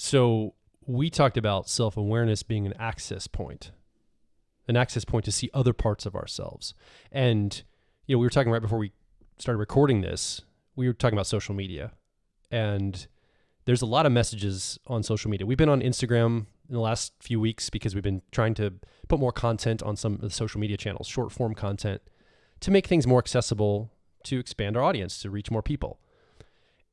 So we talked about self-awareness being an access point to see other parts of ourselves. And, we were talking right before we started recording this, we were talking about social media, and there's a lot of messages on social media. We've been on Instagram in the last few weeks because we've been trying to put more content on some of the social media channels, short form content, to make things more accessible, to expand our audience, to reach more people.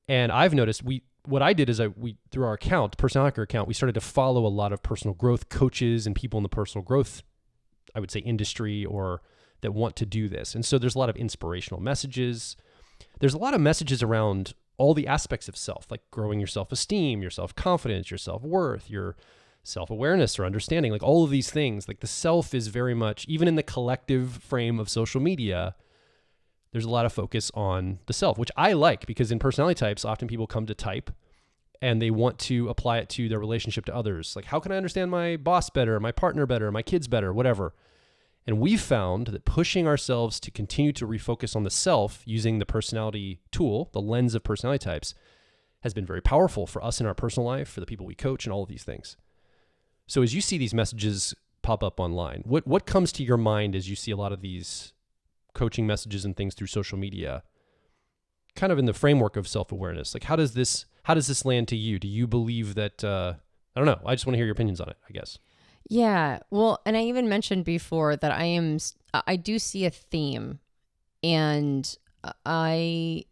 And I've noticed what I did is through our account, Personality Hacker account, we started to follow a lot of personal growth coaches and people in the personal growth, I would say, industry, or that want to do this. And so there's a lot of inspirational messages. There's a lot of messages around all the aspects of self, like growing your self-esteem, your self-confidence, your self-worth, your self-awareness or understanding, like all of these things. Like the self is very much, even in the collective frame of social media, there's a lot of focus on the self, which I like, because in personality types, often people come to type and they want to apply it to their relationship to others. Like, how can I understand my boss better, my partner better, my kids better, whatever. And we've found that pushing ourselves to continue to refocus on the self using the personality tool, the lens of personality types, has been very powerful for us in our personal life, for the people we coach, and all of these things. So as you see these messages pop up online, what comes to your mind as you see a lot of these coaching messages and things through social media, kind of in the framework of self-awareness? Like, how does this land to you? Do you believe that, I don't know, I just want to hear your opinions on it, I guess. Yeah. Well, and I even mentioned before that I do see a theme, and I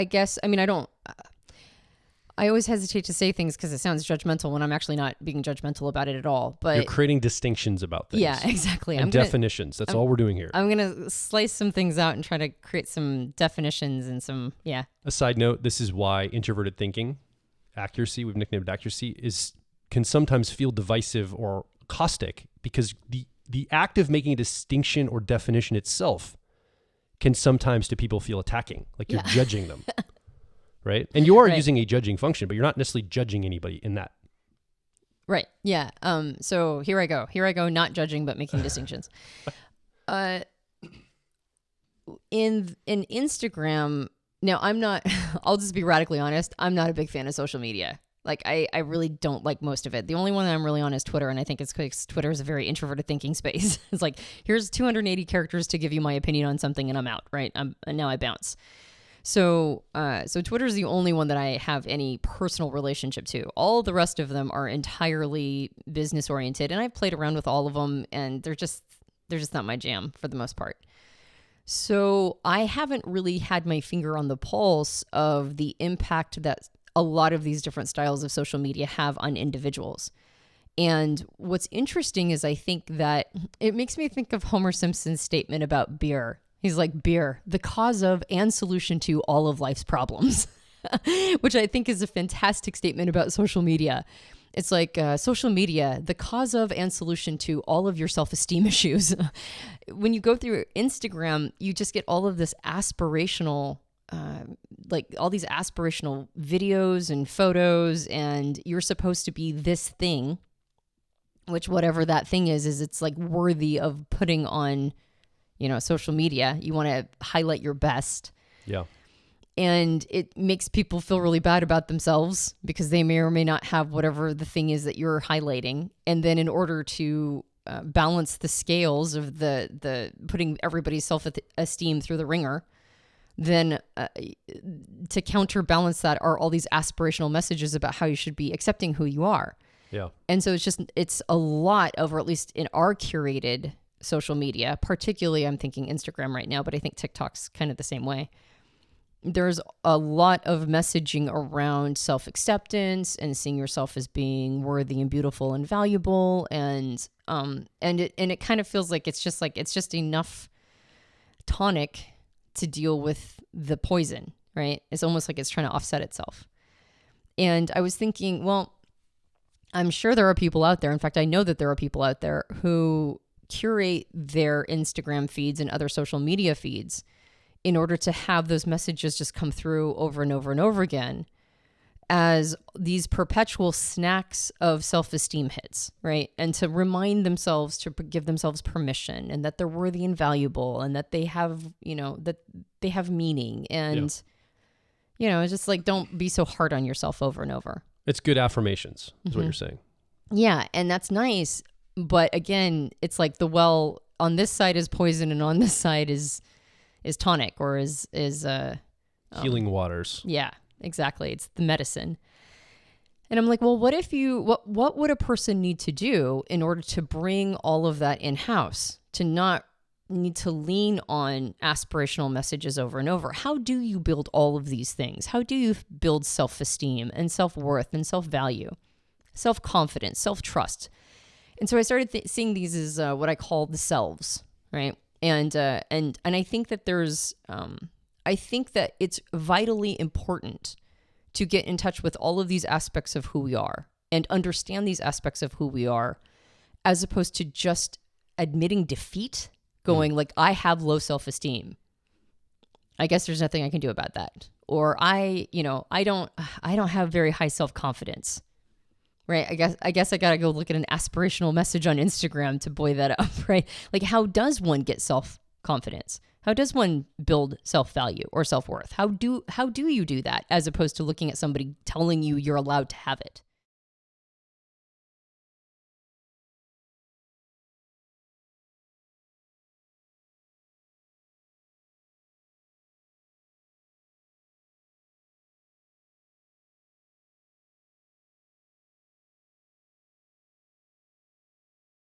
guess, I mean, I always hesitate to say things because it sounds judgmental when I'm actually not being judgmental about it at all. But you're creating distinctions about things. Yeah, exactly. And definitions. That's all we're doing here. I'm going to slice some things out and try to create some definitions and some, yeah. A side note, this is why introverted thinking, accuracy, we've nicknamed accuracy, can sometimes feel divisive or caustic, because the act of making a distinction or definition itself can sometimes to people feel attacking, like you're judging them. Right? And you are using a judging function, but you're not necessarily judging anybody in that. Right. Yeah. So here I go, not judging, but making distinctions. In Instagram, now I'll just be radically honest. I'm not a big fan of social media. Like I really don't like most of it. The only one that I'm really on is Twitter. And I think it's because Twitter is a very introverted thinking space. It's like, here's 280 characters to give you my opinion on something and I'm out, right? And now I bounce. So Twitter is the only one that I have any personal relationship to. All the rest of them are entirely business oriented, and I've played around with all of them, and they're just not my jam for the most part. So I haven't really had my finger on the pulse of the impact that a lot of these different styles of social media have on individuals. And what's interesting is I think that it makes me think of Homer Simpson's statement about beer. He's like, beer, the cause of and solution to all of life's problems, which I think is a fantastic statement about social media. It's like social media, the cause of and solution to all of your self-esteem issues. When you go through Instagram, you just get all of this aspirational, all these aspirational videos and photos, and you're supposed to be this thing, which whatever that thing is it's like worthy of putting on social media. You want to highlight your best. Yeah. And it makes people feel really bad about themselves because they may or may not have whatever the thing is that you're highlighting. And then in order to balance the scales of the putting everybody's self-esteem through the ringer, then to counterbalance that are all these aspirational messages about how you should be accepting who you are. Yeah. And so it's a lot of, or at least in our curated social media, particularly I'm thinking Instagram right now, but I think TikTok's kind of the same way. There's a lot of messaging around self-acceptance and seeing yourself as being worthy and beautiful and valuable, and it kind of feels like it's just enough tonic to deal with the poison, right? It's almost like it's trying to offset itself. And I was thinking, well, I'm sure there are people out there. In fact, I know that there are people out there who curate their Instagram feeds and other social media feeds in order to have those messages just come through over and over and over again as these perpetual snacks of self-esteem hits, right? And to remind themselves, to give themselves permission, and that they're worthy and valuable, and that they have, that they have meaning. And, it's just like, don't be so hard on yourself over and over. It's good affirmations, is what you're saying. Yeah, and that's nice. But again, it's like the well on this side is poison and on this side is tonic or is Healing waters. yeah, exactly. It's the medicine. And I'm like, well, what would a person need to do in order to bring all of that in-house, to not need to lean on aspirational messages over and over? How do you build all of these things? How do you build self-esteem and self-worth and self-value, self-confidence, self-trust? And so I started seeing these as what I call the selves, right? And I think that I think that it's vitally important to get in touch with all of these aspects of who we are and understand these aspects of who we are, as opposed to just admitting defeat, going like, I have low self-esteem. I guess there's nothing I can do about that. Or I don't have very high self-confidence. Right. I guess I got to go look at an aspirational message on Instagram to buoy that up. Right. Like, how does one get self-confidence? How does one build self-value or self-worth? How do you do that, as opposed to looking at somebody telling you you're allowed to have it?